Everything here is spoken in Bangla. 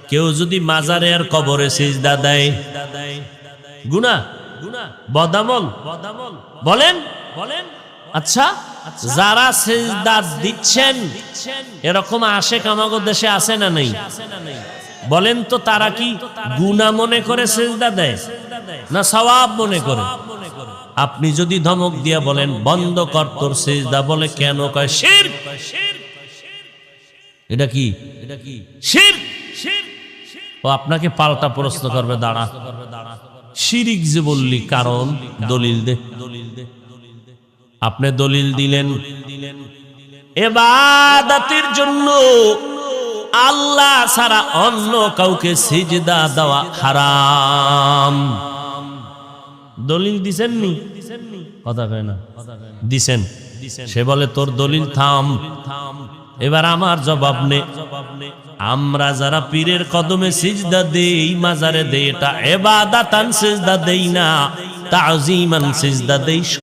কেউ যদি মাজারে আর কবরে সিজদা দেয় গুনাহ বদামল বলেন আচ্ছা যারা সিজদা দিচ্ছেন এরকম আশেক আমাদের দেশে আছে না নাই বলেন তো তারা কি গুনাহ মনে করে সিজদা দেয় না সওয়াব মনে করে আপনি যদি ধমক দিয়া বলেন বন্ধ কর তোর সিজদা বলে কেন কয় শিরক এটা কি শিরক ও আপনাকে পাল্টা প্রশ্ন করবে দাঁড়া শিরিক যে বললি কারণ দলিল দে আপনি দলিল দিলেন ইবাদতের জন্য আল্লাহ ছাড়া অন্য কাউকে সিজদা দেওয়া হারাম দলিল দিছেন নি কথা কয় না দিছেন সে বলে তোর দলিল থাম এবার আমার জবাব নে আমরা যারা পীরের কদমে সিজদা দেই মাজারে দেই এটা ইবাদাতান সিজদা দেই না তাজিমান সিজদা দেই